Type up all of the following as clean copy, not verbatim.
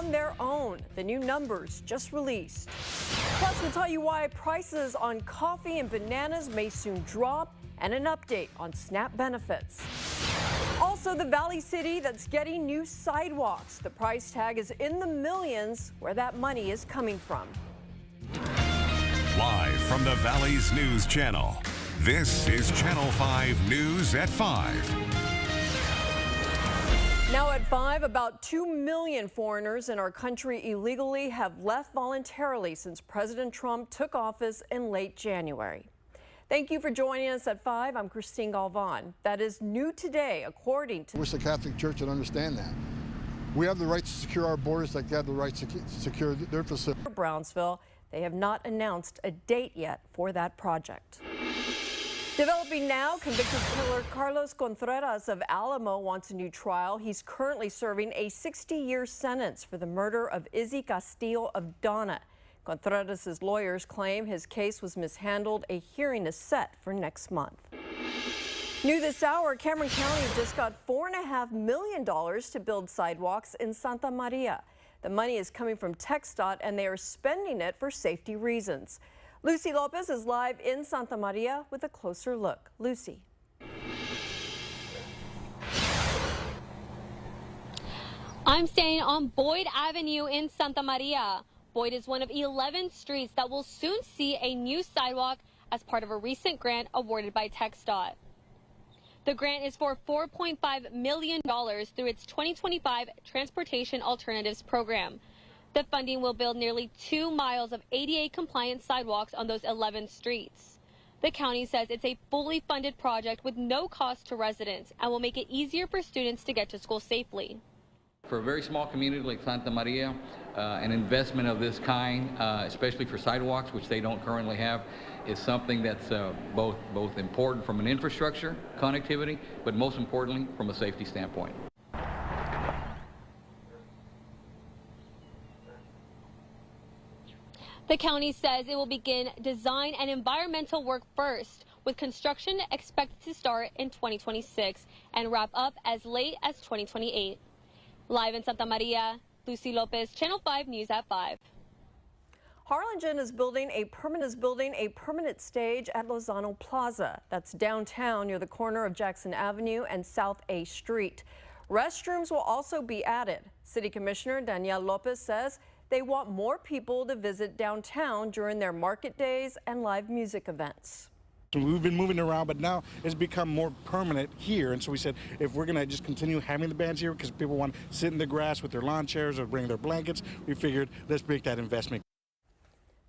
on their own. The new numbers just released. Plus, we'll tell you why prices on coffee and bananas may soon drop, and an update on SNAP benefits. Also, the Valley City that's getting new sidewalks. The price tag is in the millions. Where that money is coming from. Live from the Valley's News Channel, this is Channel 5 News at 5. Now at 5, about 2 million foreigners in our country illegally have left voluntarily since President Trump took office in late January. Thank you for joining us at 5. I'm Christine Galvan. That is new today, according to... I wish the Catholic Church would understand that. We have the right to secure our borders like they have the right to secure their facilities. Brownsville, they have not announced a date yet for that project. Developing now, convicted killer Carlos Contreras of Alamo wants a new trial. He's currently serving a 60-year sentence for the murder of Izzy Castillo of Donna. Contreras' lawyers claim his case was mishandled. A hearing is set for next month. New this hour, Cameron County just got $4.5 million to build sidewalks in Santa Maria. The money is coming from TxDOT, and they are spending it for safety reasons. Lucy Lopez is live in Santa Maria with a closer look. Lucy. I'm staying on Boyd Avenue in Santa Maria. Boyd is one of 11 streets that will soon see a new sidewalk as part of a recent grant awarded by TxDOT. The grant is for $4.5 million through its 2025 Transportation Alternatives Program. The funding will build nearly 2 miles of ADA-compliant sidewalks on those 11 streets. The county says it's a fully funded project with no cost to residents and will make it easier for students to get to school safely. For a very small community like Santa Maria, an investment of this kind, especially for sidewalks, which they don't currently have, is something that's both important from an infrastructure, connectivity, but most importantly from a safety standpoint. The county says it will begin design and environmental work first, with construction expected to start in 2026 and wrap up as late as 2028. Live in Santa Maria, Lucy Lopez, Channel 5 News at 5. Harlingen is building a permanent stage at Lozano Plaza. That's downtown near the corner of Jackson Avenue and South A Street. Restrooms will also be added. City Commissioner Danielle Lopez says they want more people to visit downtown during their market days and live music events. We've been moving around, but now it's become more permanent here. And so we said, if we're going to just continue having the bands here because people want to sit in the grass with their lawn chairs or bring their blankets, we figured let's make that investment.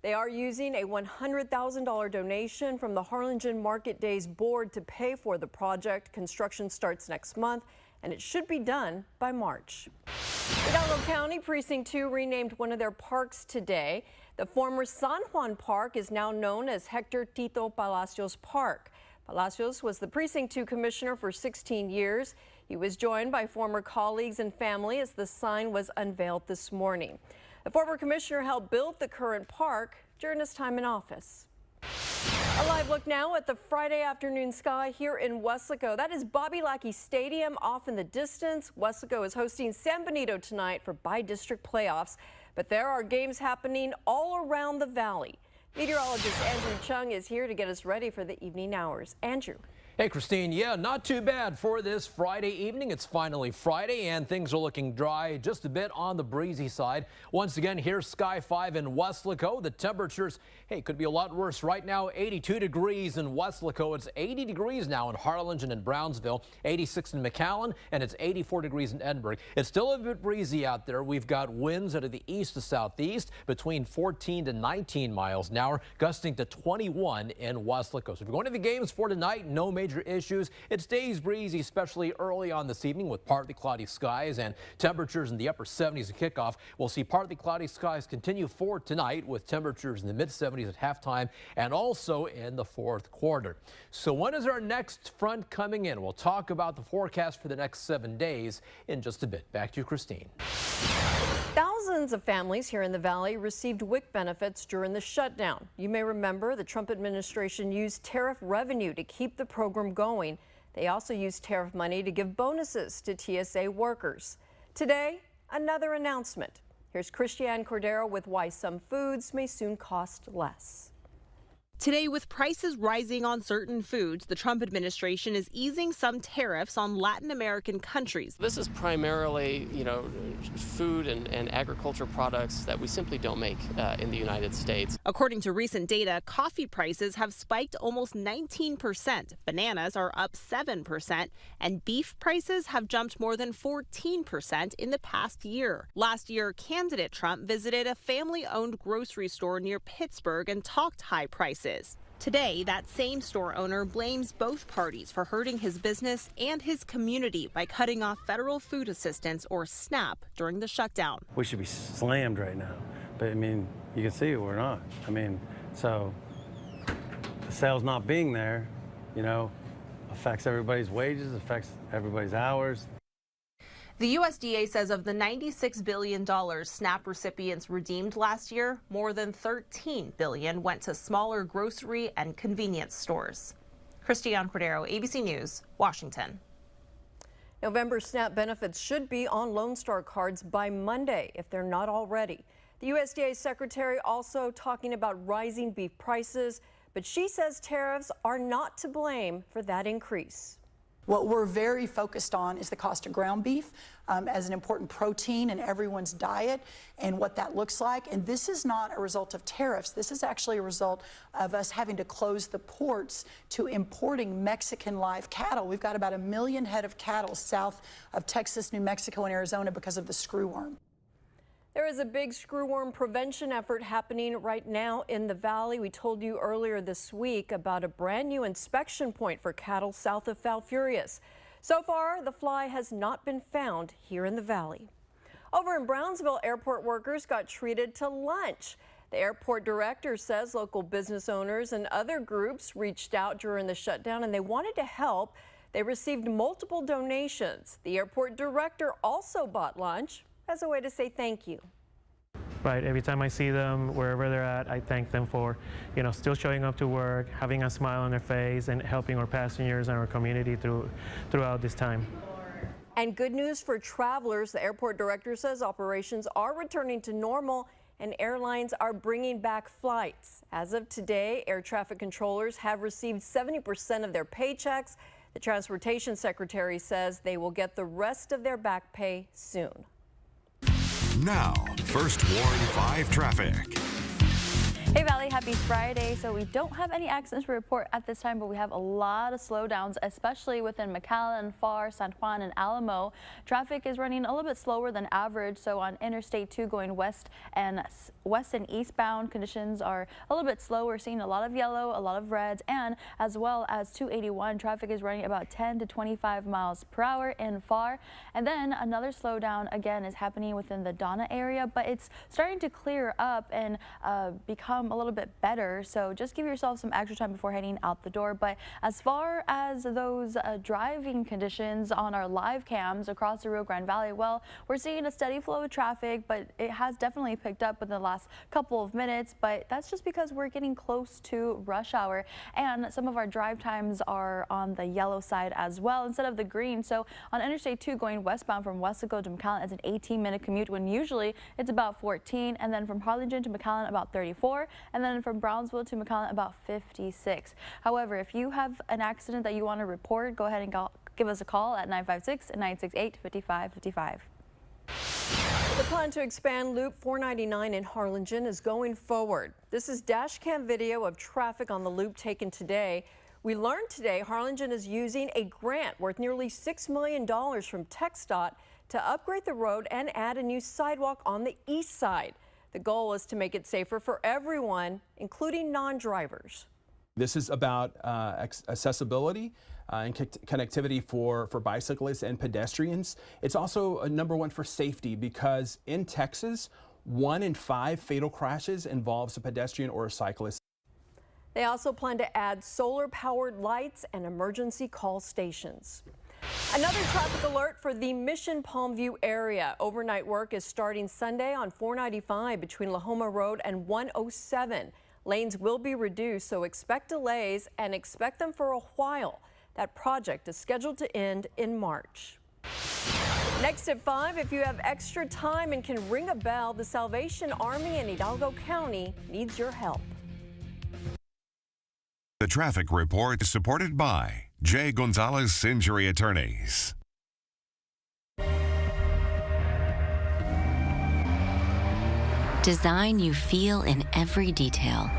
They are using a $100,000 donation from the Harlingen Market Days Board to pay for the project. Construction starts next month, and it should be done by March. Hidalgo County Precinct 2 renamed one of their parks today. The former San Juan Park is now known as Hector Tito Palacios Park. Palacios was the Precinct 2 commissioner for 16 years. He was joined by former colleagues and family as the sign was unveiled this morning. The former commissioner helped build the current park during his time in office. A live look now at the Friday afternoon sky here in Weslaco. That is Bobby Lackey Stadium off in the distance. Weslaco is hosting San Benito tonight for bi-district playoffs, but there are games happening all around the valley. Meteorologist Andrew Chung is here to get us ready for the evening hours. Andrew. Hey, Christine. Yeah, not too bad for this Friday evening. It's finally Friday, and things are looking dry, just a bit on the breezy side. Once again, here's Sky 5 in Weslaco. The temperatures, hey, could be a lot worse. Right now, 82 degrees in Weslaco. It's 80 degrees now in Harlingen and Brownsville, 86 in McAllen, and it's 84 degrees in Edinburgh. It's still a bit breezy out there. We've got winds out of the east to southeast between 14 to 19 miles an hour, gusting to 21 in Weslaco. So if you're going to the games for tonight, no major issues. It stays breezy, especially early on this evening with partly cloudy skies and temperatures in the upper 70s at kickoff. We'll see partly cloudy skies continue for tonight with temperatures in the mid 70s at halftime and also in the fourth quarter. So when is our next front coming in? We'll talk about the forecast for the next 7 days in just a bit. Back to you, Christine. Thousands of families here in the Valley received WIC benefits during the shutdown. You may remember the Trump administration used tariff revenue to keep the program going. They also used tariff money to give bonuses to TSA workers. Today, another announcement. Here's Here's Christiane Cordero with why some foods may soon cost less. Today, with prices rising on certain foods, the Trump administration is easing some tariffs on Latin American countries. This is primarily, food and agriculture products that we simply don't make in the United States. According to recent data, coffee prices have spiked almost 19%, bananas are up 7%, and beef prices have jumped more than 14% in the past year. Last year, candidate Trump visited a family-owned grocery store near Pittsburgh and talked high prices. Today, that same store owner blames both parties for hurting his business and his community by cutting off federal food assistance, or SNAP, during the shutdown. We should be slammed right now, but you can see we're not. So the sales not being there, affects everybody's wages, affects everybody's hours. The USDA says of the $96 billion SNAP recipients redeemed last year, more than $13 billion went to smaller grocery and convenience stores. Christiane Cordero, ABC News, Washington. November SNAP benefits should be on Lone Star cards by Monday if they're not already. The USDA secretary also talking about rising beef prices, but she says tariffs are not to blame for that increase. What we're very focused on is the cost of ground beef as an important protein in everyone's diet and what that looks like. And this is not a result of tariffs. This is actually a result of us having to close the ports to importing Mexican live cattle. We've got about 1 million head of cattle south of Texas, New Mexico, and Arizona because of the screwworm. There is a big screwworm prevention effort happening right now in the valley. We told you earlier this week about a brand new inspection point for cattle south of Falfurrias. So far, the fly has not been found here in the valley. Over in Brownsville, airport workers got treated to lunch. The airport director says local business owners and other groups reached out during the shutdown and they wanted to help. They received multiple donations. The airport director also bought lunch as a way to say thank you. Right, every time I see them, wherever they're at, I thank them for, still showing up to work, having a smile on their face, and helping our passengers and our community throughout this time. And good news for travelers. The airport director says operations are returning to normal and airlines are bringing back flights. As of today, air traffic controllers have received 70% of their paychecks. The transportation secretary says they will get the rest of their back pay soon. Now, First Warn 5 traffic. Hey Valley, happy Friday. So we don't have any accidents to report at this time, but we have a lot of slowdowns, especially within McAllen, Pharr, San Juan, and Alamo. Traffic is running a little bit slower than average. So on Interstate 2 going west and eastbound, conditions are a little bit slow. We're seeing a lot of yellow, a lot of reds, and as well as 281, traffic is running about 10 to 25 miles per hour in Pharr. And then another slowdown again is happening within the Donna area, but it's starting to clear up and become a little bit better, so just give yourself some extra time before heading out the door. But as far as those driving conditions on our live cams across the Rio Grande Valley, well, we're seeing a steady flow of traffic, but it has definitely picked up within the last couple of minutes, but that's just because we're getting close to rush hour and some of our drive times are on the yellow side as well instead of the green. So on Interstate 2 going westbound from Wesco to McAllen, it's an 18-minute commute when usually it's about 14, and then from Harlingen to McAllen about 34, and then from Brownsville to McAllen about 56. However, if you have an accident that you want to report, go ahead and give us a call at 956-968-5555. The plan to expand Loop 499 in Harlingen is going forward. This is dash cam video of traffic on the loop taken today. We learned today Harlingen is using a grant worth nearly $6 million from TxDOT to upgrade the road and add a new sidewalk on the east side. The goal is to make it safer for everyone, including non-drivers. This is about accessibility and connectivity for bicyclists and pedestrians. It's also number one for safety because in Texas, 1 in 5 fatal crashes involves a pedestrian or a cyclist. They also plan to add solar-powered lights and emergency call stations. Another traffic alert for the Mission Palmview area. Overnight work is starting Sunday on 495 between Lahoma Road and 107. Lanes will be reduced, so expect delays and expect them for a while. That project is scheduled to end in March. Next at 5, if you have extra time and can ring a bell, the Salvation Army in Hidalgo County needs your help. The traffic report is supported by J. Gonzalez Injury Attorneys. Design you feel in every detail.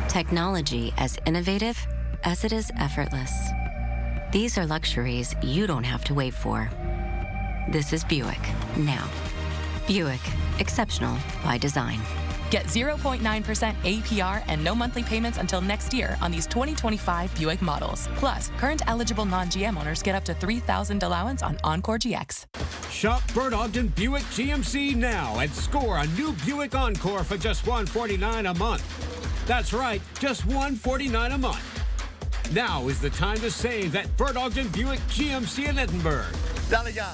Technology as innovative as it is effortless. These are luxuries you don't have to wait for. This is Buick now. Buick, exceptional by design. Get 0.9% APR and no monthly payments until next year on these 2025 Buick models. Plus, current eligible non-GM owners get up to $3,000 allowance on Encore GX. Shop Bert Ogden Buick GMC now and score a new Buick Encore for just $149 a month. That's right, just $149 a month. Now is the time to save at Bert Ogden Buick GMC in Edinburgh. Dale ya.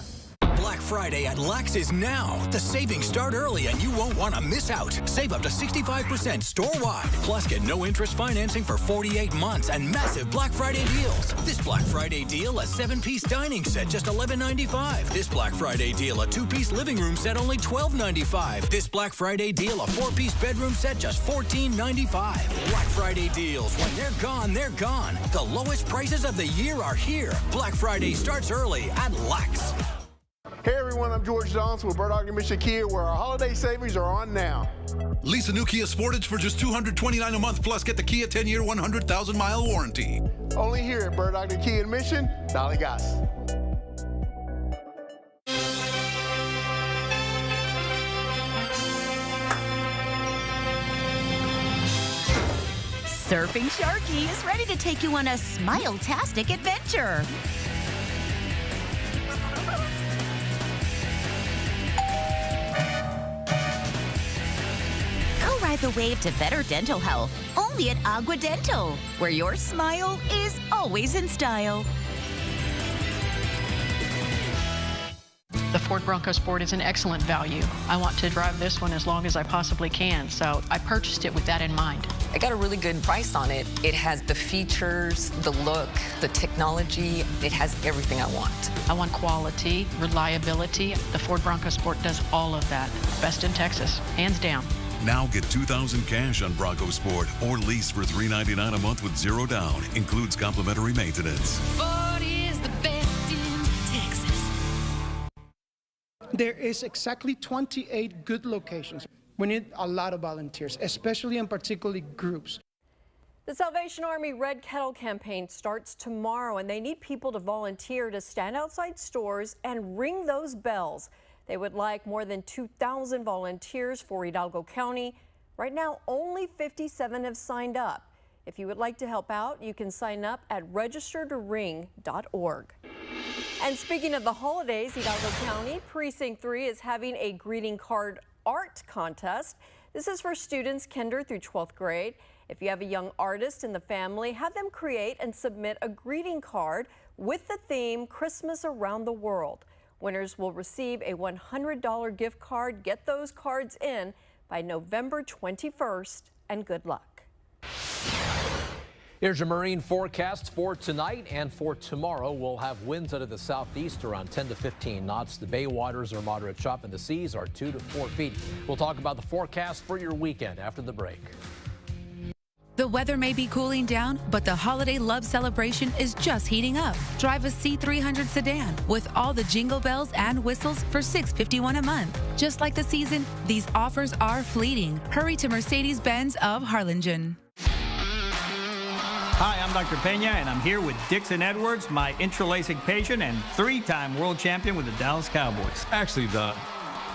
Black Friday at Lax is now. The savings start early and you won't want to miss out. Save up to 65% store-wide. Plus, get no interest financing for 48 months and massive Black Friday deals. This Black Friday deal, a 7-piece dining set, just $11.95. This Black Friday deal, a 2-piece living room set, only $12.95. This Black Friday deal, a 4-piece bedroom set, just $14.95. Black Friday deals, when they're gone, they're gone. The lowest prices of the year are here. Black Friday starts early at Lax. Hey everyone, I'm George Johnson with Bert Ogden Mission Kia, where our holiday savings are on now. Lease a new Kia Sportage for just $229 a month, plus get the Kia 10-year, 100,000-mile warranty. Only here at Bert Ogden Kia in Mission. Dale gas. Surfing Sharky is ready to take you on a smile-tastic adventure. Ride the wave to better dental health, only at Agua Dental, where your smile is always in style. The Ford Bronco Sport is an excellent value. I want to drive this one as long as I possibly can, so I purchased it with that in mind. I got a really good price on it. It has the features, the look, the technology. It has everything I want. I want quality, reliability. The Ford Bronco Sport does all of that. Best in Texas, hands down. Now get $2,000 cash on Bronco Sport or lease for $399 a month with 0 down. Includes complimentary maintenance. Ford is the best in Texas. There is exactly 28 good locations. We need a lot of volunteers, especially and particularly groups. The Salvation Army Red Kettle campaign starts tomorrow, and they need people to volunteer to stand outside stores and ring those bells. They would like more than 2,000 volunteers for Hidalgo County. Right now, only 57 have signed up. If you would like to help out, you can sign up at registertoring.org. And speaking of the holidays, Hidalgo County Precinct 3 is having a greeting card art contest. This is for students kinder through 12th grade. If you have a young artist in the family, have them create and submit a greeting card with the theme Christmas Around the World. Winners will receive a $100 gift card. Get those cards in by November 21st, and good luck. Here's your marine forecast for tonight and for tomorrow. We'll have winds out of the southeast around 10 to 15 knots. The bay waters are moderate chop and the seas are 2 to 4 feet. We'll talk about the forecast for your weekend after the break. The weather may be cooling down, but the holiday love celebration is just heating up. Drive a C300 sedan with all the jingle bells and whistles for $651 a month. Just like the season, these offers are fleeting. Hurry to Mercedes-Benz of Harlingen. Hi, I'm Dr. Pena, and I'm here with Dixon Edwards, my intralasic patient and 3-time world champion with the Dallas Cowboys. Actually, Doc,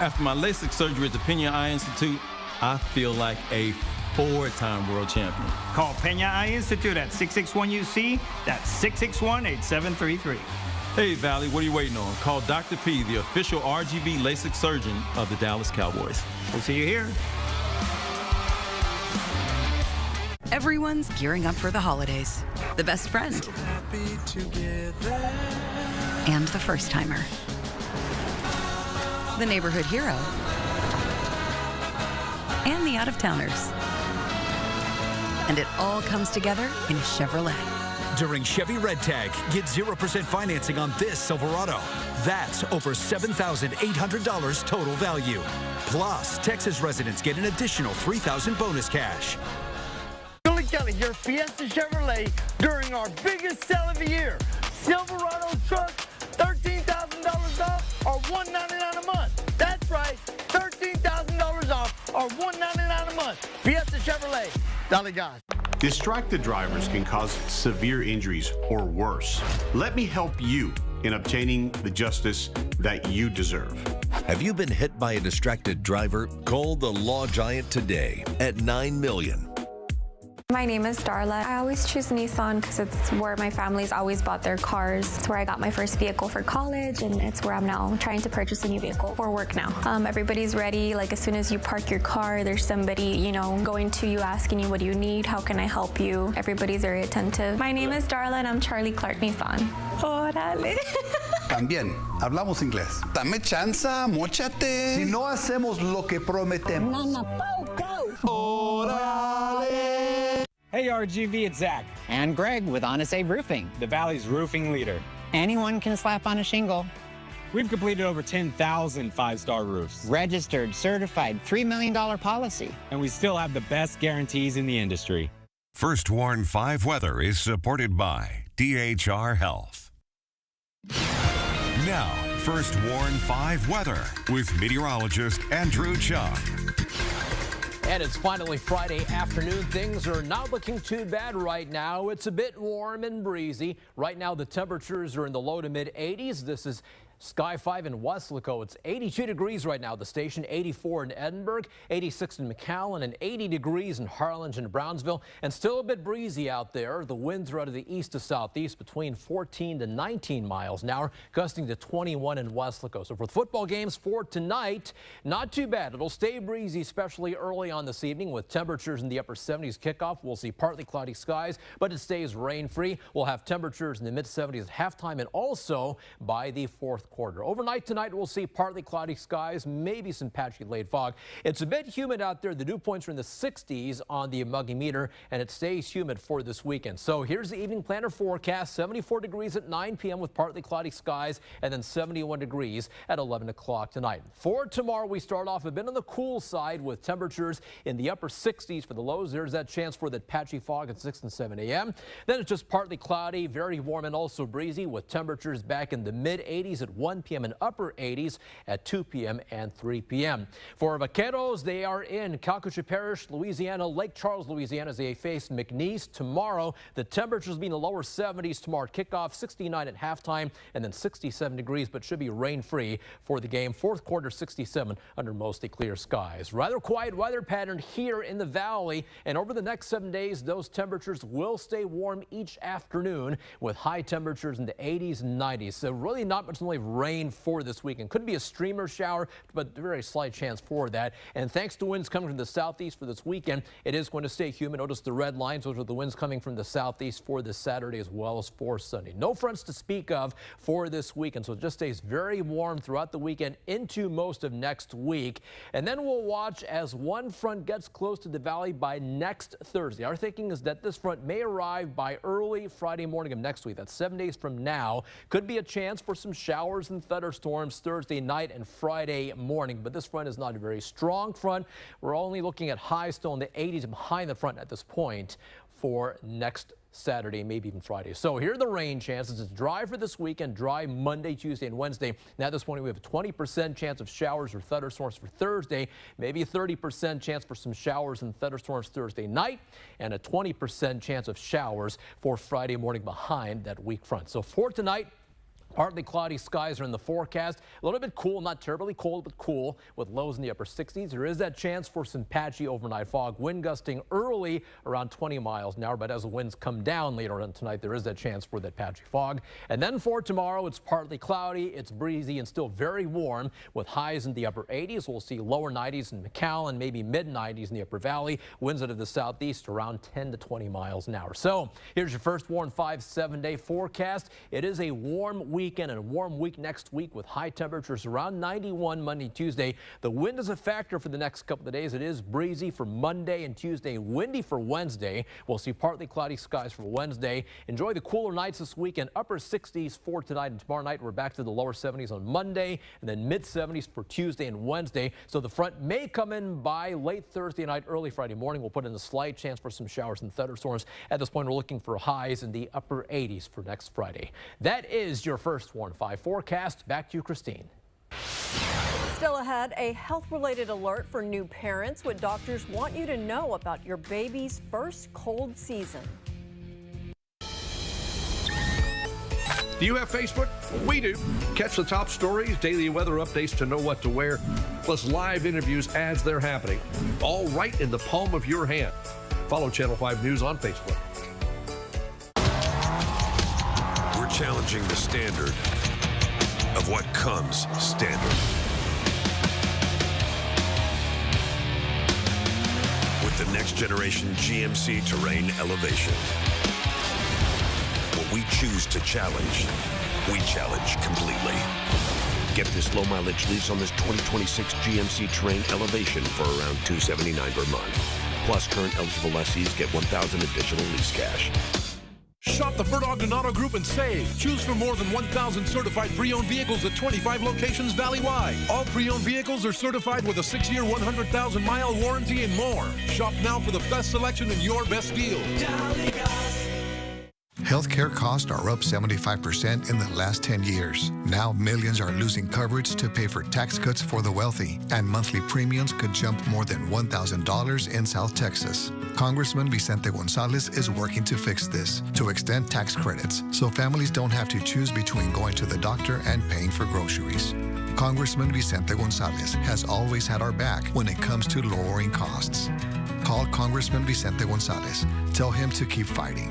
after my LASIK surgery at the Pena Eye Institute, I feel like a 4-time world champion. Call Pena Eye Institute at 661-UC. That's 661-8733. Hey, Valley, what are you waiting on? Call Dr. P, the official RGB LASIK surgeon of the Dallas Cowboys. We'll see you here. Everyone's gearing up for the holidays. The best friend. So happy together. And the first-timer. The neighborhood hero. And the out-of-towners. And it all comes together in a Chevrolet. During Chevy Red Tag, get 0% financing on this Silverado. That's over $7,800 total value. Plus, Texas residents get an additional $3,000 bonus cash. Billy Kelly, your Fiesta Chevrolet during our biggest sale of the year. Silverado truck, $13,000 off or $199 a month. That's right, $13,000 off or $199 a month. Fiesta Chevrolet, Dale Gas. Distracted drivers can cause severe injuries or worse. Let me help you in obtaining the justice that you deserve. Have you been hit by a distracted driver? Call the Law Giant today at $9 million. My name is Darla. I always choose Nissan because it's where my family's always bought their cars. It's where I got my first vehicle for college, and it's where I'm now trying to purchase a new vehicle for work now. Everybody's ready. Like, as soon as you park your car, there's somebody, you know, going to you, asking you, what do you need? How can I help you? Everybody's very attentive. My name is Darla, and I'm Charlie Clark Nissan. Órale. También hablamos inglés. Dame chanza, móchate. Si no hacemos lo que prometemos. Órale. Hey RGV, it's Zach. And Greg with Honest Abe Roofing, the Valley's roofing leader. Anyone can slap on a shingle. We've completed over 10,000 five-star roofs. Registered, certified, $3 million policy. And we still have the best guarantees in the industry. First Warn 5 weather is supported by DHR Health. Now, First Warn 5 weather with meteorologist Andrew Chung. And it's finally Friday afternoon. Things are not looking too bad right now. It's a bit warm and breezy. Right now, the temperatures are in the low to mid 80s. This is Sky 5 in Weslaco. It's 82 degrees right now. The station 84 in Edinburgh, 86 in McAllen, and 80 degrees in Harlingen and Brownsville. And still a bit breezy out there. The winds are out of the east to southeast between 14 to 19 miles an hour, gusting to 21 in Weslaco. So for the football games for tonight, not too bad. It'll stay breezy, especially early on this evening with temperatures in the upper 70s kickoff. We'll see partly cloudy skies, but it stays rain-free. We'll have temperatures in the mid-70s at halftime and also by the fourth quarter. Overnight tonight, we'll see partly cloudy skies, maybe some patchy late fog. It's a bit humid out there. The dew points are in the 60s on the muggy meter, and it stays humid for this weekend. So here's the evening planner forecast. 74 degrees at 9 p.m. with partly cloudy skies, and then 71 degrees at 11 o'clock tonight. For tomorrow, we start off a bit on the cool side with temperatures in the upper 60s for the lows. There's that chance for that patchy fog at 6 and 7 a.m. Then it's just partly cloudy, very warm and also breezy with temperatures back in the mid 80s at 1 p.m. and upper 80s at 2 p.m. and 3 p.m. For Vaqueros, they are in Calcasieu Parish, Louisiana, Lake Charles, Louisiana, as they face McNeese tomorrow. The temperatures will be in the lower 70s tomorrow at kickoff, 69 at halftime, and then 67 degrees, but should be rain-free for the game. Fourth quarter, 67 under mostly clear skies. Rather quiet weather pattern here in the valley, and over the next 7 days, those temperatures will stay warm each afternoon with high temperatures in the 80s and 90s. So really not much only rain for this weekend. Could be a streamer shower, but very slight chance for that. And thanks to winds coming from the southeast for this weekend, it is going to stay humid. Notice the red lines. Those are the winds coming from the southeast for this Saturday as well as for Sunday. No fronts to speak of for this weekend, so it just stays very warm throughout the weekend into most of next week. And then we'll watch as one front gets close to the valley by next Thursday. Our thinking is that this front may arrive by early Friday morning of next week. That's 7 days from now. Could be a chance for some showers and thunderstorms Thursday night and Friday morning, but this front is not a very strong front. We're only looking at highs still in the 80s behind the front at this point for next Saturday, maybe even Friday. So here are the rain chances. It's dry for this weekend, dry Monday, Tuesday, and Wednesday. Now this morning we have a 20% chance of showers or thunderstorms for Thursday, maybe a 30% chance for some showers and thunderstorms Thursday night, and a 20% chance of showers for Friday morning behind that weak front. So for tonight, partly cloudy skies are in the forecast. A little bit cool, not terribly cold, but cool with lows in the upper 60s. There is that chance for some patchy overnight fog. Wind gusting early around 20 miles an hour, but as the winds come down later on tonight, there is that chance for that patchy fog. And then for tomorrow, it's partly cloudy, it's breezy and still very warm with highs in the upper 80s. We'll see lower 90s in McAllen, maybe mid 90s in the upper valley. Winds out of the southeast around 10 to 20 miles an hour. So here's your first Warn 5 7-day forecast. It is a warm week weekend and a warm week next week with high temperatures around 91 Monday, Tuesday. The wind is a factor for the next couple of days. It is breezy for Monday and Tuesday, windy for Wednesday. We'll see partly cloudy skies for Wednesday. Enjoy the cooler nights this weekend. Upper 60s for tonight and tomorrow night. We're back to the lower 70s on Monday and then mid 70s for Tuesday and Wednesday. So the front may come in by late Thursday night, early Friday morning. We'll put in a slight chance for some showers and thunderstorms. At this point, we're looking for highs in the upper 80s for next Friday. That is your first Warn 5 forecast. Back to you, Christine. Still ahead, a health-related alert for new parents. What doctors want you to know about your baby's first cold season. Do you have Facebook? We do. Catch the top stories, daily weather updates to know what to wear, plus live interviews as they're happening. All right in the palm of your hand. Follow Channel 5 News on Facebook. We're challenging the standard of what comes standard. With the next generation GMC Terrain Elevation. What we choose to challenge, we challenge completely. Get this low mileage lease on this 2026 GMC Terrain Elevation for around $279 per month. Plus, current eligible lessees get $1,000 additional lease cash. Shop the Bird Ogden Auto Group and save. Choose from more than 1,000 certified pre-owned vehicles at 25 locations valley-wide. All pre-owned vehicles are certified with a 6-year, 100,000-mile warranty and more. Shop now for the best selection and your best deal. Healthcare costs are up 75% in the last 10 years. Now millions are losing coverage to pay for tax cuts for the wealthy, and monthly premiums could jump more than $1,000 in South Texas. Congressman Vicente Gonzalez is working to fix this, to extend tax credits, so families don't have to choose between going to the doctor and paying for groceries. Congressman Vicente Gonzalez has always had our back when it comes to lowering costs. Call Congressman Vicente Gonzalez. Tell him to keep fighting.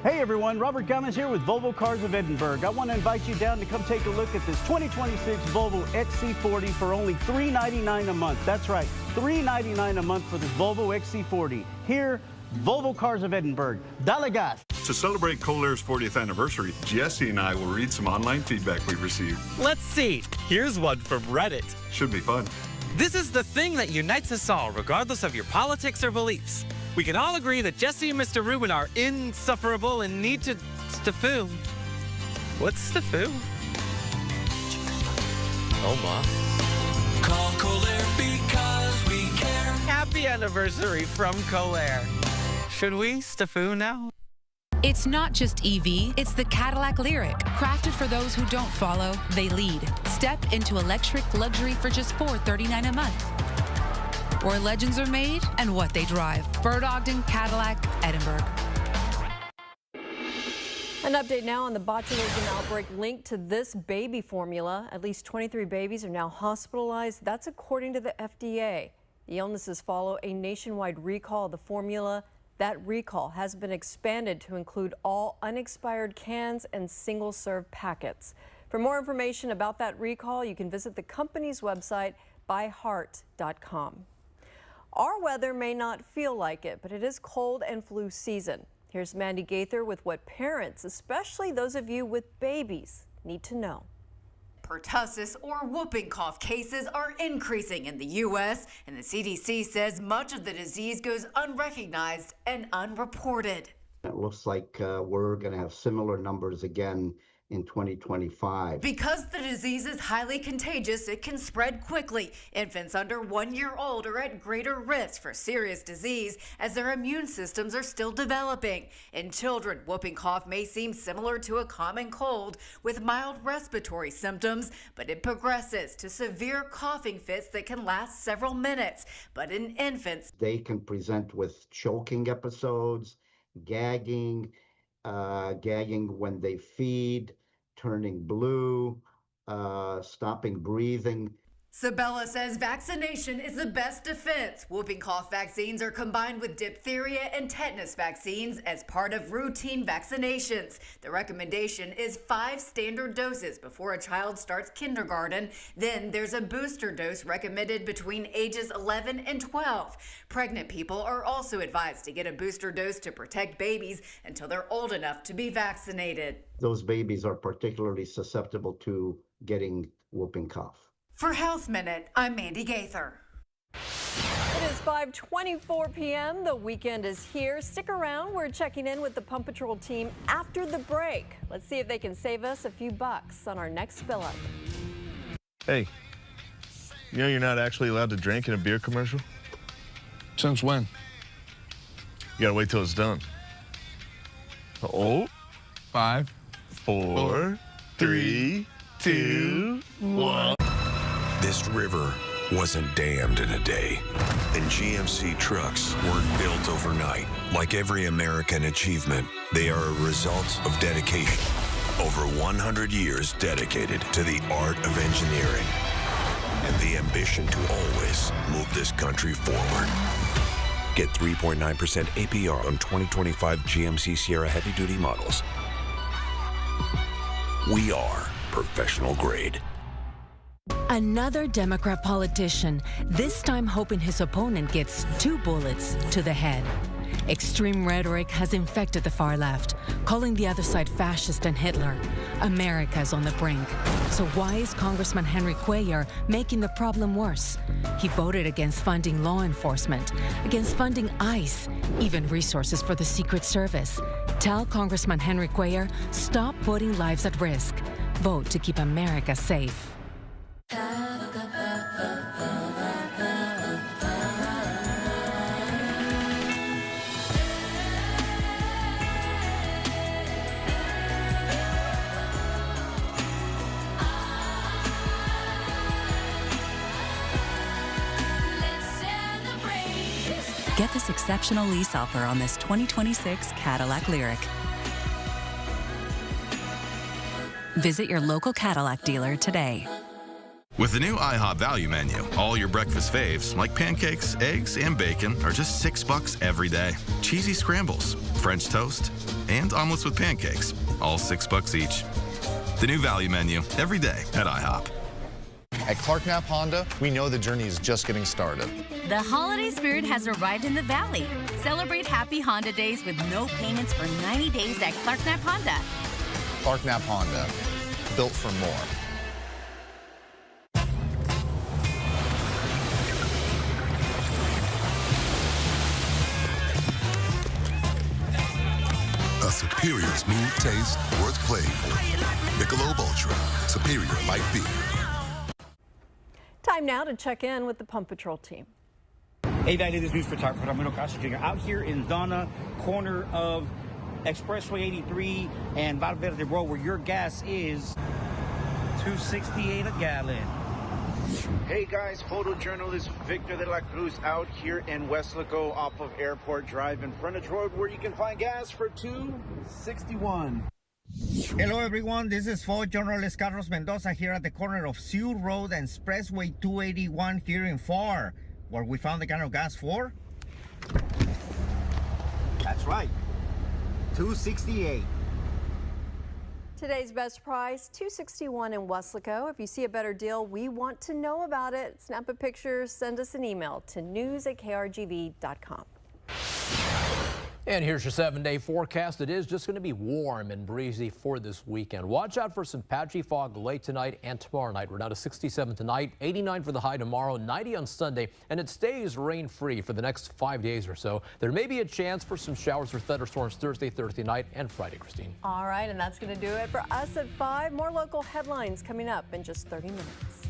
Hey everyone, Robert Gomez here with Volvo Cars of Edinburgh. I want to invite you down to come take a look at this 2026 Volvo XC40 for only $399 a month. That's right, $399 a month for this Volvo XC40. Here, Volvo Cars of Edinburgh. Dale gas. To celebrate Colair's 40th anniversary, Jesse and I will read some online feedback we've received. Let's see. Here's one from Reddit. Should be fun. This is the thing that unites us all, regardless of your politics or beliefs. We can all agree that Jesse and Mr. Rubin are insufferable and need to stafoo. What's stafoo? Oh my. Call Colair because we care. Happy anniversary from Colair. Should we stafoo now? It's not just EV, it's the Cadillac Lyric. Crafted for those who don't follow, they lead. Step into electric luxury for just $439 a month. Where legends are made and what they drive. Bird Ogden, Cadillac, Edinburgh. An update now on the botulism outbreak linked to this baby formula. At least 23 babies are now hospitalized. That's according to the FDA. The illnesses follow a nationwide recall of the formula. That recall has been expanded to include all unexpired cans and single-serve packets. For more information about that recall, you can visit the company's website, byheart.com. Our weather may not feel like it, but it is cold and flu season. Here's Mandy Gaither with what parents, especially those of you with babies, need to know. Pertussis or whooping cough cases are increasing in the U.S., and the CDC says much of the disease goes unrecognized and unreported. It looks like we're going to have similar numbers again in 2025. Because the disease is highly contagious, it can spread quickly. Infants under 1 year old are at greater risk for serious disease as their immune systems are still developing. In children, whooping cough may seem similar to a common cold with mild respiratory symptoms, but it progresses to severe coughing fits that can last several minutes. But in infants, they can present with choking episodes, gagging when they feed, turning blue, stopping breathing. Sabella says vaccination is the best defense. Whooping cough vaccines are combined with diphtheria and tetanus vaccines as part of routine vaccinations. The recommendation is 5 standard doses before a child starts kindergarten. Then there's a booster dose recommended between ages 11 and 12. Pregnant people are also advised to get a booster dose to protect babies until they're old enough to be vaccinated. Those babies are particularly susceptible to getting whooping cough. For Health Minute, I'm Mandy Gaither. It is 5:24 p.m. The weekend is here. Stick around. We're checking in with the Pump Patrol team after the break. Let's see if they can save us a few bucks on our next fill-up. Hey, you know you're not actually allowed to drink in a beer commercial? Since when? You gotta wait till it's done. Oh, 5, 4, 3, 2, 1. This river wasn't dammed in a day, and GMC trucks weren't built overnight. Like every American achievement, they are a result of dedication. Over 100 years dedicated to the art of engineering and the ambition to always move this country forward. Get 3.9% APR on 2025 GMC Sierra heavy-duty models. We are professional grade. Another Democrat politician, this time hoping his opponent gets 2 bullets to the head. Extreme rhetoric has infected the far left, calling the other side fascist and Hitler. America's on the brink. So why is Congressman Henry Cuellar making the problem worse? He voted against funding law enforcement, against funding ICE, even resources for the Secret Service. Tell Congressman Henry Cuellar, stop putting lives at risk. Vote to keep America safe. Get this exceptional lease offer on this 2026 Cadillac Lyriq. Visit your local Cadillac dealer today. With the new IHOP value menu, all your breakfast faves, like pancakes, eggs, and bacon, are just $6 every day. Cheesy scrambles, French toast, and omelets with pancakes, all $6 each. The new value menu, every day at IHOP. At Clark Knapp Honda, we know the journey is just getting started. The holiday spirit has arrived in the Valley. Celebrate happy Honda days with no payments for 90 days at Clark Knapp Honda. Clark Knapp Honda, built for more. A superior smooth taste worth playing for. Michelob Ultra, superior light beer. Time now to check in with the Pump Patrol team. Hey, Valley, this news photographer Ramiro Castro Jr. out here in Donna, corner of Expressway 83 and Valverde Road, where your gas is $2.68 a gallon. Hey guys, photojournalist Victor de la Cruz out here in Weslaco off of Airport Drive in frontage road, where you can find gas for $2.61. Hello everyone, this is photojournalist Carlos Mendoza here at the corner of Sioux Road and Expressway 281 here in FAR, where we found the gallon of gas for. That's right, $2.68. Today's best price, $2.61 in Weslaco. If you see a better deal, we want to know about it. Snap a picture, send us an email to news@krgv.com. And here's your 7-day forecast. It is just going to be warm and breezy for this weekend. Watch out for some patchy fog late tonight and tomorrow night. We're down to 67 tonight, 89 for the high tomorrow, 90 on Sunday, and it stays rain-free for the next 5 days or so. There may be a chance for some showers or thunderstorms Thursday, Thursday night, and Friday, Christine. All right, and that's going to do it for us at 5. More local headlines coming up in just 30 minutes.